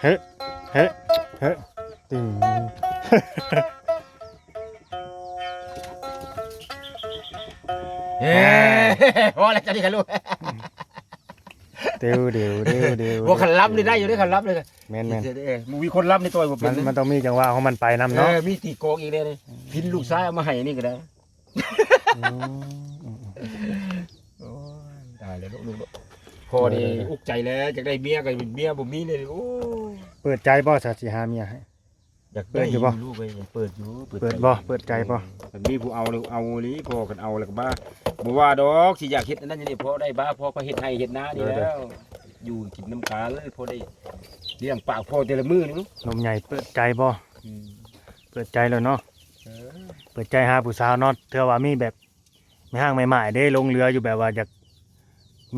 เฮ้เฮ้เฮ้ตึงเฮ้พอแล้วจะดีกันลูกเดี๋ยวพวกขันรับนี่ได้อยู่ด้วยขันรับเลยแม่นมีคนรับในตัวผมเป็นมันต้องมีจังหวะของมันไปนำเนาะมีตีโกงอีกเลยพินลูกซ้ายเอามาให้นี่ก็ได้ได้เลยลูกพอดีอุกใจแล้วอยากได้เมียก็เมียผมมีเลยโอ้เปิดใจบ่สัตว์สิหาเมียให้อยากได้อยู่บ่ลูกไปเปิดอยู่เปิดบ่เปิดใจบ่มันมีผู้เอาลีพอกันเอาแล้วก็บ้าบ่ว่าดอกสิอยากเฮ็ดนั่นนี่พอได้บ้าพอก็เฮ็ดให้เฮ็ดนานี่แล้วอยู่กินน้ำกาลพอได้เลี้ยงปากพอแต่ละมื้อนึงนมใหญ่เปิดใจบ่เปิดใจแล้วเนาะเปิดใจหาผู้สาวเนาะเทื่อว่ามีแบบไม่ห่างใหม่ๆได้ลงเรืออยู่แบบว่าอยาก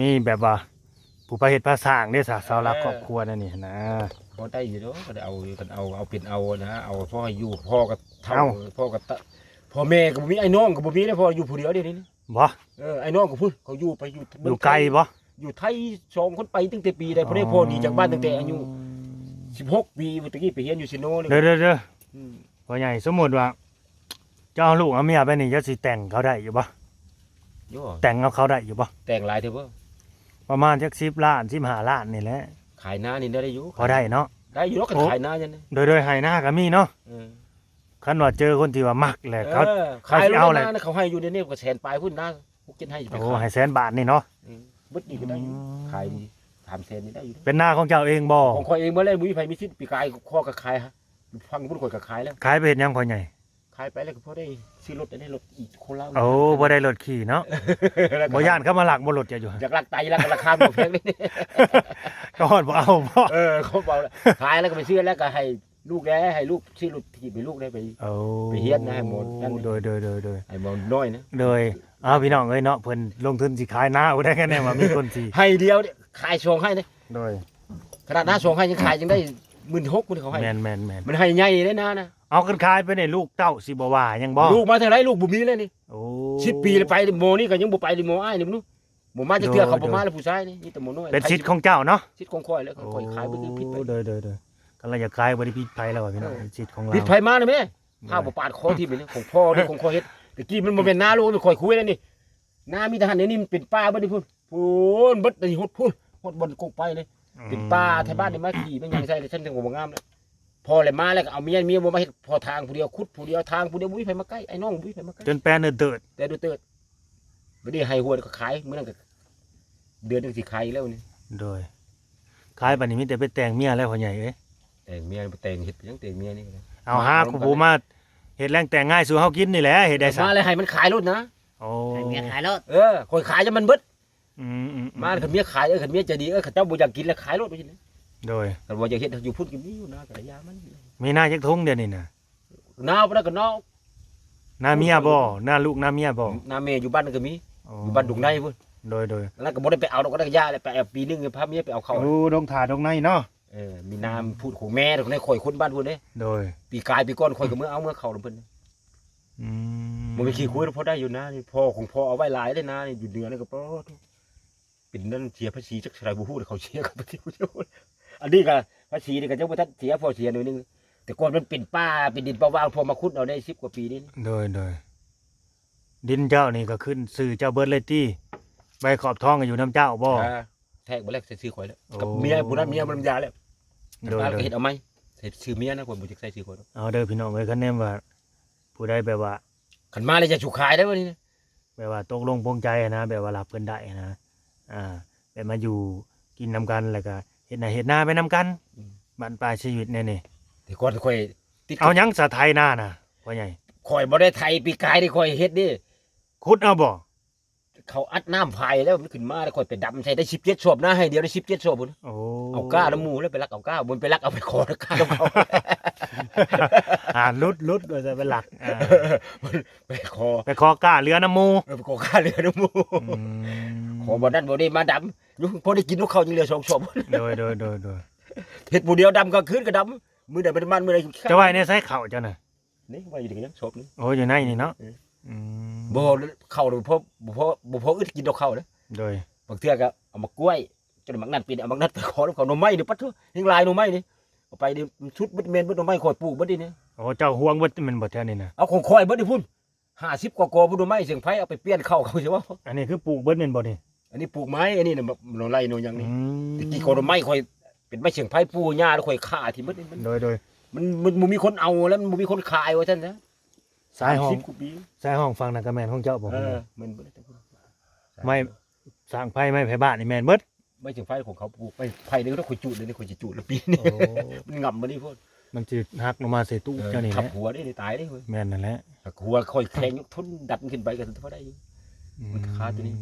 มีแบบว่าผู้ประเฮ็ดภาษาอังได้สาวรักครอบครัวนั่นนี่นะพอได้อยู่เนาะก็ได้เอากันเอาเป็นเอานะเอาพ่อให้อยู่พ่อก็เท่าพ่อก็พ่อแม่ก็บ่มีไอ้น้องก็บ่มีได้พ่ออยู่ผู้เดียวเดี๋ยวนี้บ่ไอ้น้องก็พูดเขาอยู่ไปอยู่ไกลบ่อยู่ไทย2คนไปตั้งแต่ปีใดพ่อได้พ่อหนีจากบ้านตั้งแต่อายุ16ปีเมื่อกี้ไปเรียนอยู่ซิโนนี่เด้อพ่อใหญ่สมมุติว่าเจ้าลูกเอาเมียไปนี่จะสิแต่งเขาได้อยู่บ่แต่งกับเขาได้อยู่บ่แต่งหลายเถอะบ่ประมาณจัก10 ล้าน15 ล้านนี่แหละขายหน้านี่ได้อยู่พอได้เนาะได้อยู่แล้วก็ขายหน้าจังโดยให้หน้าก็มีเนาะคันว่าเจอคนที่ว่ามักแหละเขาเอาแหละเขาให้อยู่ในนี้ก็แสนปลายพุ่นนะ6-7ให้ไปโอ้ให้100,000 บาทนี่เนาะบึดนี่ก็ได้อยู่ขายดี3แสนนี่ได้อยู่เป็นหน้าของเจ้าเองบ่ของข่อยเองบ่เลยบ่มีไผมีสิทธิ์ปีกายข้อก็ขายฮะฟังพุ่นข่อยก็ขายแล้วขายไปเฮ็ดหยังพ่อใหญ่ขายไปแล้วก็พอได้ซื้อรถได้รถอีกคนละโอ้บ่ได้รถขี่เนาะบ่ย่านเขามาลักบ่รถจะอยู่อยากลักไตลักราคาบ่แพงนี่ก็ฮอดบ่เอาบ่เขาบอกขายแล้วก็ไปซื้อแล้วก็ให้ลูกได้ให้ลูกซื้อรถที่ไปลูกได้ไปไปเฮียนนะให้หมดโดยให้หมดน้อยนะโดยพี่น้องเอ้ยเนาะเพิ่นลงทุนสิขายนาบ่ได้แค่แน่ว่ามีคนสิให้เดียวขายส่งให้เด้โดยขนาดนาส่งให้ยังขายยังได้16,000มันเขาให้แม่นมันให้ใหญ่ได้นะเอากันขายไปในลูกเต้าสิบ่ว่ายังบ่ลูกมาเท่าไรลูกบ่มีเลยนี่โอ้10 ปีแล้วไปโมนี่ก็ยังบ่ไปเลยโมอ้ายนี่มึงบ่มาจะเทื่อเขาบ่มาแล้วผู้ชายนี่นี่แต่โมน้อยเป็นสิทธิ์ของเจ้าเนาะสิทธิ์ของข่อยแล้วข่อยขายบ่ได้ผิดไปโดยก็เราอยากขายบ่ได้ผิดไผแล้วพี่น้องสิทธิ์ของเราผิดไผมาเลยแม่ถ้าบ่ปาดคอที่นี่ของพ่อนี่ของข่อยเฮ็ดตะกี้มันบ่แม่นนาลูกข่อยคุยแล้วนี่นามีทหารนี่มันเป็นป่าบ่ได้พุ่นเบิดได้ฮดพุ่นฮดบ่กกไปเลยเป็นป่าแถวบ้านนี่มาขี่มันยังใส่ฉันจังบ่งามแล้วพอเลยมาแล้วก็เอาเมียบ่มาเฮ็ดพอทางผู้เดียวขุดผู้เดียวทางผู้เดียวบ่มีไผมาใกล้ไอ้น้องบ่มีไผมาใกล้จนแปลนเติดแต่เติดบ่ได้ให้หัวก็ขายมื้อนั้นก็เดือนนึงสิขายแล้วนี่โดยขายบัดนี้มีแต่ไปแต่งเมียแล้วพ่อใหญ่เอ้ยแต่งเมียแต่งเฮ็ดยังแต่งเมียนี่เอาหาผู้มาเฮ็ดแรงแต่งง่ายสู่เฮากินนี่แหละเฮ็ดได้ซะมาเลยให้มันขายรถนะโอ้ให้เมียขายรถข่อยขายจนมันเบิดมาคันเมียขายคันเมียจะดีเขาเจ้าบ่อยากกินแล้วขายรถไปสิโดยคันบ่อยากเฮ็ดอยู่พุ่นก็มีอยู่นะกระยามันมีหน้าจักทุงเดี๋ยวนี้น่ะนาวบ่ได้ก็นาวหน้าเมียบ่หน้าลูกหน้าเมียบ่หน้าแม่อยู่บ้านก็มีอยู่บ้านดงในพุ่นโดยแล้วก็บ่ได้ไปเอาดอกก็ได้ยาเลยไปเอาปีนึงพาเมียไปเอาเข้าดงถ่าดงในเนาะมีน้ำพูดของแม่ดอกในข่อยคนบ้านพุ่นเด้โดยปีกายปีก่อนข่อยก็เมื่อเอาเมื่อเข้าเพิ่นมันมีขี้คุยพอได้อยู่นะนี่พ่อของพ่อเอาไว้หลายได้นะนี่อยู่เหนือนี่ก็พอเป็นนั่นเสียภาษีจักไรบ่ฮู้เขาเสียกับภาษีอันนี้ก็ภาษีนี่ก็จังบ่ทันเสียพอเสียหน่อยนึงแต่ก่อนมันเป็นป่าเป็นดินว่างพอมาขุดเอาได้10 กว่าปีนี่โดยดินเจ้านี่ก็ขึ้นสื่อเจ้าเบิดเลยตี้ใบขอบท้องก็อยู่น้ำเจ้าบ่แทกบ่แลกใส่ชื่อข่อยแล้วกับเมียผู้นั้นเมียมันยาแล้วโดยเฮ็ดเอาไหมใส่ชื่อเมียนะข่อยบ่จักใส่ชื่อข่อยเอาเด้อพี่น้องเอ้ยคันแนมว่าผู้ใดแบบว่าคันมาเลยจะฉุกขายได้บ่นี่แบบว่าตกลงปลงใจนะแบบว่ารับเพิ่นได้นะแบบมาอยู่กินนำกันแล้วก็เฮ็ดนาไปนำกันบ้านปลายชีวิตแน่นี่แต่ก่อนข่อยติดเอาหยังสะไทยหน้าน่ะพ่อใหญ่ข่อยบ่ได้ไทยปีกายนี่ข่อยเฮ็ดดิขุดเอาบ่เขาอัดน้ำพายแล้วมันขึ้นมาแล้วข่อยไปดำใส่ได้17 ศพนะให้เดียวได้17 ศพพุ่นเอาก้าน้ำหมูแล้วไปลักเอาก้าบนไปลักเอาไปขอก้าของเขาลุดว่าจะไปลักไปขอก้าเรือน้ำหมูไปขอก้าเรือน้ำหมูขอบ่นั้นบ่ได้มาดำอยู่พอได้กินนกเขายังเหลือ2 ศพโดยเฮ็ดผู้เดียวดำกลางคืนก็ดำมื้อใดมันมื้อใดจะไว้ในไสเข่าเจ้าน่ะนี่ไว้อยู่นี่ศพนี่โอ้อยู่ในนี่เนาะบ่เข้าบ่พออึดกินดอกเข้าเด้อโดยบางเทื่อก็เอามากล้วยจนมักนั่นปีนเอามักนั่นไปขอเขาหน่อไม้นี่ปัดทั่วยังลายหน่อไม้นี่ เอาไปดิชุดเบิดแม่นเบิดหน่อไม้ข่อยปลูกเบิดดิเนี่ย โอ้เจ้าห่วงเบิดมันบ่แท้นี่นะ เอาของข่อยเบิดดิพุ่น50กว่ากอบ่หน่อไม้เสียงไผเอาไปเปลี่ยนเข้าเขาใช่บ่ อันนี้คือปลูกเบิดแม่นบ่นี่ อันนี้ปลูกไม้อันนี้น่ะหน่อไร่หน่อหยังนี่ อืม ตะกี้ของหน่อไม้ข่อยเป็นไม้เสียงไผปลูกหญ้าแล้วข่อยฆ่าที่เบิดนี่มัน โดย มันบ่มีคนเอาแล้วมันบ่มีคนขายว่าซั่นนะ สายห้อง 30กว่าปี สายห้องฟังนั่นก็แม่นของเจ้าบ่ มันเบิดแต่พุ่น ไม่สร้างไผไม้ไผบ้านนี่แม่นเบิด ไม้เสียงไผของเขาปลูกไม้ไผ่นี่ก็ข่อยจูดเลยนี่ข่อยสิจูดแล้วปีนี้ โอ้ มันง่ำมานี่พุ่น มันสิหักลงมาใส่ตู้เจ้านี่แห ขับ ละ หัวได้ตายได้เว้ย แม่นนั่นแหละ หัวค่อยแข็งทนดันขึ้นไปก็พอได้อยู่ มันขาดตัวนี้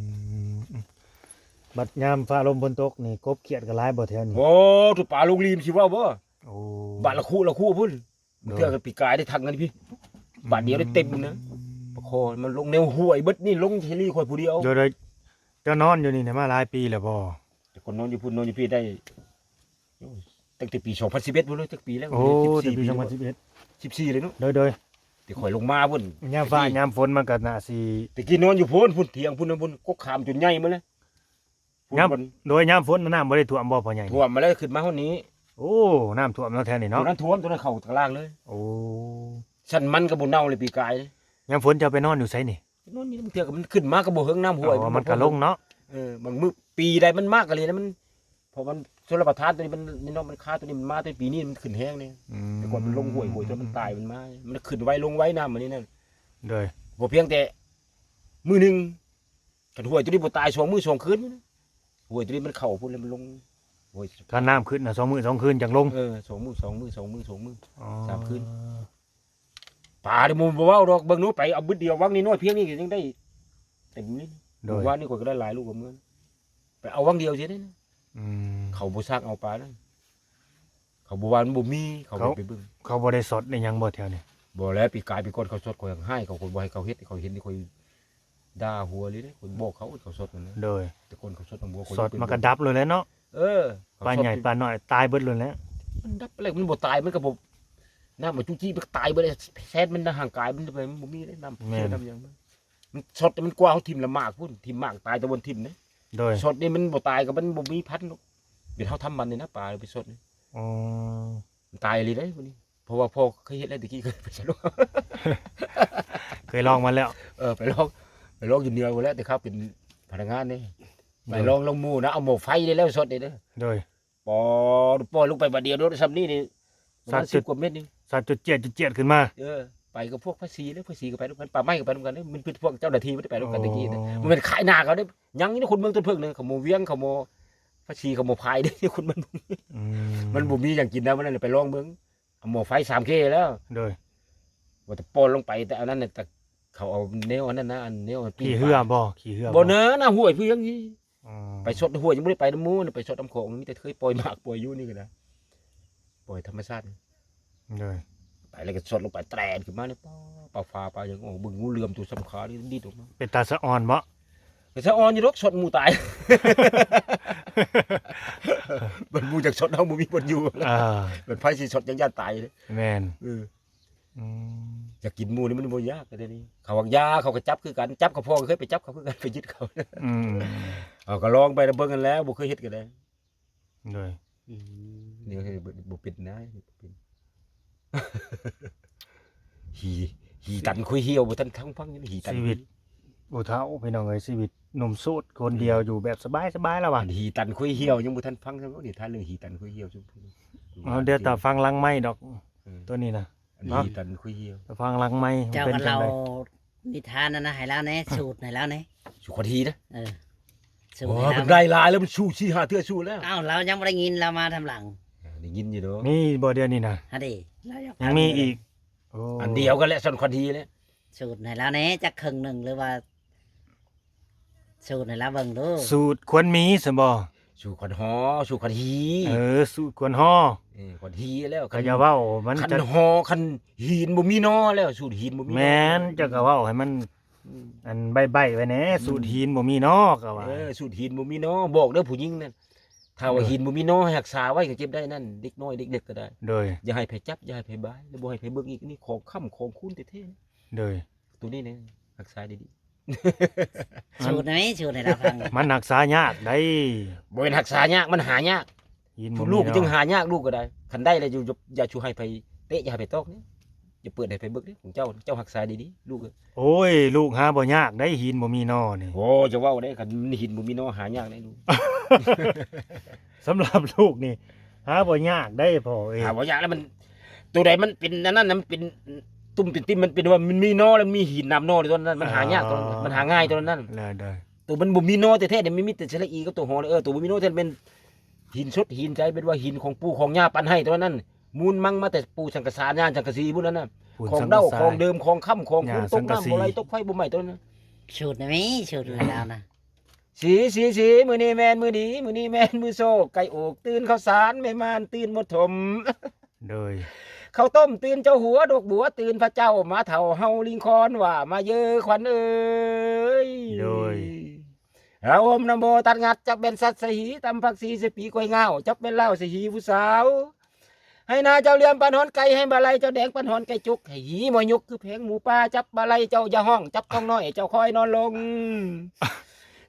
บัดยามฟ้าลมฝนตกนี่กบเขียดก็หลายบ่แถวนี้ โอ้ทุกป่าลูกลีมสิว่าบ่ โอ้ บาทละคู่พุ่นมันเทื่อกันปีกายได้ทังกันพี่บาทเดียวได้เต็มนะประคอมันลงแนวห้วยเบิดนี่ลงเฮลี่ข่อยผู้เดียว โดยเจ้านอนอยู่นี่เนี่ยมาหลายปีแล้วบ่ แต่คนนอนอยู่พุ่นนอนอยู่พี่ได้โอ้ยตั้งแต่ปี2011พุ่นเลยตั้งปีแล้ว โอ้แต่ปี 14 2011 เลยเนาะ โดย แต่ข่อยลงมาพุ่น ยามฟ้ายามฝนมันก็น่าสิ แต่กี้นอนอยู่พุ่นเถียงพุ่นก็ขามจนใหญ่มาเลยพุ่น ยาม มัน โดยยามฝนน้ำบ่ได้ท่วมบ่พ่อใหญ่ ท่วมมาแล้วขึ้นมาห้องนี้ โอ้น้ำท่วมแล้วแถวนี้ ตัว เนาะ นั้นท่วมตัวนั้นเข้าตะล่างเลย โอ้ ฉันมันก็บ่เน่าเลยปีกายเลย ยามฝนจะไปนอนอยู่ไสนี่ นอนนี่มันเถื่อกับมันขึ้นมาก็บ่เฮิงน้ำห้วย อ๋อมันก็ลงเนาะ บางมื้อปีใดมันมากกันเลยนะมันเพราะมันชลประทานตัวนี้มันนี่เนาะมันค่าตัวนี้มันมาแต่ปีนี้มันขึ้นแห้งนี่ อืม แต่ก่อนมันลงห้วยจนมันตายมันมามันขึ้นไว้ลงไว้น้ำมันนี่นั่น โดย บ่เพียงแต่มื้อหนึงกันห้วยตัวนี้บ่ตาย2 มื้อ 2 คืนนะห้วยตัวนี้มันเข้าพุ่นแล้วมันลงห้วย ถ้าน้ำขึ้นน่ะ2 มื้อ 2 คืนจังลง 2 มื้อ 2 มื้อ 2 มื้อ 2 มื้อ อ๋อ สามคืน ป่าเดี๋ยวมึงบ่เว้าดอกเบิ่งหนู้ไปเอาบึดเดียววังนี่น้อยเพียงนี่ก็ยังได้เต็มนี่ โดย ว่านี่ก็ได้หลายลูกกับเมือนไปเอาวังเดียวสิได้นะ อืม เขาบ่ซักเอาปลานั่นเขาบ่ว่ามันบ่มีเขาบ่ไปเบิ่ง เขาบ่ได้สดในหยังบ่แถวนี้ บ่แล้วปีกายปีก่อนเขาสดเขายังให้เขาคนบ่ให้เขาเฮ็ดเขาเห็นนี่เขาด่าหัวเลยเด้คนบอกเขาสดนั่นนะ โดย แต่คนเขาสดมันบ่คน สดมันก็ดับเลยแหล้วเนาะ เขา ปลา สด ใหญ่ปลาน้อยตายเบิดเลยแหล้ว มันดับอะไรมันบ่ตายมันก็บ่น้ำมันจุจี้มันก็ตายเบิดเลยแซดมันห่างกายมันไปมันบ่มีได้น้ำเชื่อน้ำหยังมันสดมันกว่าเขาทิ่มละมากพุ่นทิ่มมากตายแต่บนทิ่มนะ โดย สดนี่มันบ่ตายกับมันบ่มีพันธุ์หรอกเดี๋ยวเฮาทำมันนี่นะปลาไปสดนี่ อ๋อ มันตายเลยได้พวกนี้เพราะว่าพ่อเคยเฮ็ดแล้วตะกี้เคยไปสรุป เคยลองมาแล้ว ไปลองอยู่เหนือพุ่นแล้วแต่เขาเป็นพนักงานนี่ไปลองหมู่นะเอาหม้อไฟได้แล้วสดได้เด้อ โดย ปอลงไปบัดเดียวโดนซ้ำนี่นี่ประมาณ10 กว่าเม็ดนี่ สัตว์จุดเจียดขึ้นมา ไปกับพวกภาษีแล้วภาษีก็ไปด้วยกันป่าไม้ก็ไปด้วยกันเด้อมันเป็นพวกเจ้าหน้าที่ไม่ได้ไปด้วยกันตะกี้นะมันเป็นขายหน้าเขาเด้อยังนี่คนเมืองต้นเพิ่งนึงเขาโมเวียงเขาโมภาษีเขาโมพายเด้อคนมัน อื มันบ่มีอย่างกินนะมันนั่นไปลองเบิ่งเอาหม้อไฟ 3K แล้ว โดย ว่าแต่ป้อนลงไปแต่อันนั้นน่ะแต่เขาเอาแนวอันนั้นนะอันแนว ขี่เหือบ่ขี่เหือ บ่เน้อนะห้วยเพียงนี่ อ๋อ ไปสดห้วยยังบ่ได้ไปน้ำมูนไปสดน้ำโขงมีแต่เคยปล่อยหมากปล่อยอยู่นี่ก็นะปล่อยธรรมชาติ โดย ไปแล้วก็สดลงไปแตรนขึ้นมาเนี่ยปลาฟ้าปลาอย่างโอ้บึงงูเหลือมตัวสำคัญนี่ดีดออกมา เป็นตาสะอ่อนบ่ แต่ถ้าอ่อนอยู่รกสดหมูตาย มันหมูจากสดเฮาบ่มีบ่อยู่ อ่า เป็นไผสิสดยังย่านตายเลย แม่น เออ อืม อยากกินหมูนี่มันบ่ยากแต่เดี๋ยวนี้เขาวางยาเขาก็จับคือกันจับกับพ่อก็เคยไปจับเขาคือกันไปยึดเขา อืม เอาก็ลองไปแล้วเบิ่งกันแล้วบ่เคยเฮ็ดกันเลย โดย นี่ก็บ่เป็นนะบ่เป็น หีตันคุยเหี่ยวบ่ทันทั้งฟังนี่หีตัน ชีวิตบ่เฒ่าพี่น้องเอ้ยชีวิตหนุ่มโสดคนเดียวอยู่แบบสบายๆแล้วว่ะ อันหีตันคุยเหี่ยวยังบ่ทันฟังซะบ่นี่ท่านเรื่องหีตันคุยเหี่ยวซุ เอาเดี๋ยวตาฟังหลังไม้ดอกตัวนี้นะ อันนี้หีตันคุยเหี่ยว ตาฟังหลังไม้ เจ้า เป็น กับ จั เรา งได นิทานนั่นนะให้แล้วเนี่ยสูตรให้แล้วเนี่ย สุขทีนะ เออสูต โอ้ รให้ มัน แล้ว ได้หลายแล้วมันชูชี้หาเทื่อชูแล้ว อ้าวเรายังไม่ได้ยินเรามาทำหลัง ได้ยินอยู่เนาะ มีบ่เดียวนี่นะ ฮะดิเราอยาก ยังมีอีกโ อันเดียวกันแหละส่วนคนทีแล้ว สูตรให้แล้วเนี่ยจะครึ่งหนึ่งหรือว่า สูตรให้แล้วเบิ่งดู สูตรควรมีซั่นบ่ ชูคนหอชูคนฮี สูตรควรฮ้อ คนฮีแล้ว ก็อย่าเว้ามัน คัน จะ หอคันหินบ่มีนอแล้วสูตรหินบ่มี แม่นจะก็เว้าให้มันอันใบ้ๆไว้แหน่สูตรหินบ่มีเนาะก็ว่า สูตรหินบ่มีนอบอกเด้อผู้หญิงนั่นถ้าว่าหินบ่มีนอให้รักษาไว้ก็เก็บได้นั่นเด็กน้อยเด็กเล็กก็ได้ โดย อย่าให้ไผจับอย่าให้ไผบายแล้วบ่ให้ไผเบิ่งอีกนี่ของค่ำของคูณแท้ๆ โดย ตัวนี้เนี่ยรักษาดี สูตรไหนสูตรให้เราฟัง มันรักษายากได้ ๆบ่เป็นรักษายากมันหายาก หินบ่ ลูก มี จึง เนาะ หายากลูกก็ได้คันได้แล้วอย่าชูให้ไปเตะอย่าให้ไปตอกนี่อย่าเปิดให้ไปเบิกนี่ของเจ้าหักษาดีๆลูก โอ้ยลูกหาบ่ยากได้หินบ่มีนอนี่ โอ้จะเว้าได้คันหินบ่มีเนาะหายากได้ลูก สำหรับลูกนี่หาบ่ยากได้พ่อเอ้ย หาบ่ยากแล้วมันตัวใดมันเป็นอันนั้นน่ะมันเป็นตุ่มเป็นติ่มมันเป็นว่ามันมีเนาะแล้วมีหินนำเนาะตัวนั้นมันหายากตัวนั้นมันหาง่ายตัวนั้น ได้ ตัวมันบ่มีเนาะแต่แท้ๆเนี่ยมันมีแต่สระอีกับตัวหอเลยตัวบ่มีเนาะแท้เป็นหินสดหินใจเป็นว่าหินของปู่ของย่าปันให้ตัวนั้นมูลมั่งมาแต่ปู่สังกษาญาณสังกะสีพวกนั้นน่ะ ปูน ของ สังกะ เด้า สาย ของเดิมของค่ำของ หญ้า คุณตก สังกะสี น้ำบ่ไหลตกไฟบ่ไหม้ตัวนั้น ชุดนะมีชุดแล้วนะ สีมื้อนี้แม่นมื้อดีมื้อนี้แม่นมื้อโซไก่อกตื่นข้าวสารแม่ม่านตื่นหมดถม โดย ข้าวต้มตื่นเจ้าหัวดอกบัวตื่นพระเจ้ามาเฒ่าเฮาลิงคอนว่ามาเยอะขวัญเอ้ย โดย เราอมน้ำโบตัดงัดจับเป็นสัตว์สหีตำผักสีสปีกล้วยเงาจับเป็นเหล้าสหีผู้สาว ให้นาเจ้าเลี้ยมปันหอนไก่ให้บาไลเจ้าแดงปันหอนไก่จุกให้หีมอยกคือเพลงหมูป่าจับบาไลเจ้าอย่าห้องจับท้องน้อยเจ้าคอยนอนลง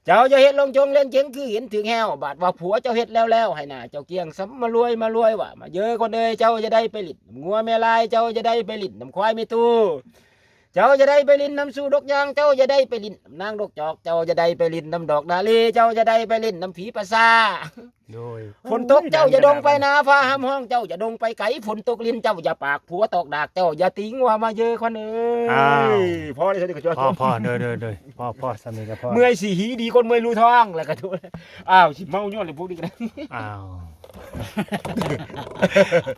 เจ้าจะเฮ็ดลงจงเล่นเจงคือเห็นถึงแหวบาดว่าผัวเจ้าเฮ็ดแล้วให้นาเจ้าเกียงซ้ำมารวยว่ามาเยอะคนเอ้ยเจ้าจะได้ไปลิ้นน้ำงัวแม่ลายเจ้าจะได้ไปลิ้นน้ำควายไม่ตู้เจ้าจะได้ไปลิ้นน้ำสู่ดอกยางเจ้าจะได้ไปลิ้นน้ำนางดอกจอกเจ้าจะได้ไปลิ้นน้ำดอกนาลีเจ้าจะได้ไปลิ้นน้ำผีประสา โดย ฝนตกเจ้าอย่าดงไปนาฟ้าห้ามห้องเจ้าอย่าดงไปไกลฝนตกลิ้นเจ้าอย่าปากผัวตอกดากเจ้าอย่าติ้งว่ามาเยอะคนเอ้ยพอเลยสิก็จอ พ่อโดยพ่อสามีกับพ่อ เมื่อยสิหีดีคนเมื่อยรู้ท้องแล้วก็ดูอ้าวสิเมาย้อนเลยพวกนี้กัน อ้าว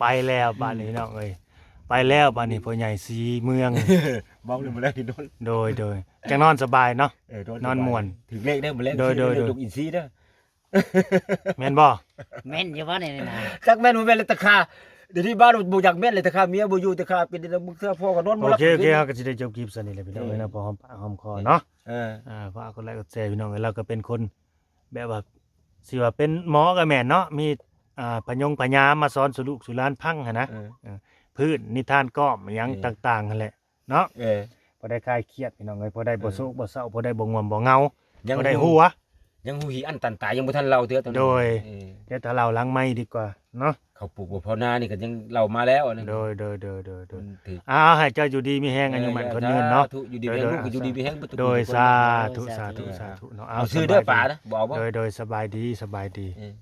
ไปแล้วบ้านนี้น้องเอ้ยไปแล้วบ้านนี้พ่อใหญ่สีเมือง เมาเลยมาแล้วที่โดน โดยจังนอนสบายเนาะ นอนม่วน ถึงเลขได้มาแล้ว โดย ลูกอินซีเด้อ แม่นบ่ แม่นอยู่บ่เนี่ยนะ จักแม่นบ่แม่นเลยตะคาเดี๋ยวนี้บ้านบ่อยากแม่นเลยตะคาเมียบ่อยู่ตะคาเป็นเดี๋ยวมึงเสื้อพ่อก็นอนบ่ โอ หลับ เคเฮาก็สิได้จบคลิปซะนี่แหละพี่น้องเอ้ยนะพอหอมปากหอมคอเนาะ เออ ฝากกดไลค์กดแชร์พี่น้องเอ้ยเราก็เป็นคนแบบว่าสิว่าเป็นหมอก็แม่นเนาะมีพยามมาสอนสุลูกสุหลานพังหั่นนะ เออ พืชนิทานก้อมหยังต่างๆนั่นแหละเนาะ เออ พอได้คลายเครียดพี่น้องเอ้ยพอได้บ่โศกบ่เศร้าพอได้บ่ง่วงบ่เหงา ยัง พอได้หัว ยังหูหีอันตันตายยังบ่ทันเล่าเด้อตอนนี้ โดย เออ เดี๋ยวถ้าเราล้างไม้ดีกว่าเนาะ เขาปลูกบ่พอหน้านี่ก็ยังเล่ามาแล้วอันนั้น โดย มันถือ ให้เจ้าอยู่ดีมีแฮงอายุมันคนยืนเนาะ สธุอยู่ดีมีแฮงลูกก็อยู่ดีมีแฮงบ่ต้อง โดย ทุกคน สาธุเนาะ เอาซื้อเด้อป่านะบอกบ่ โดยสบายดี เออ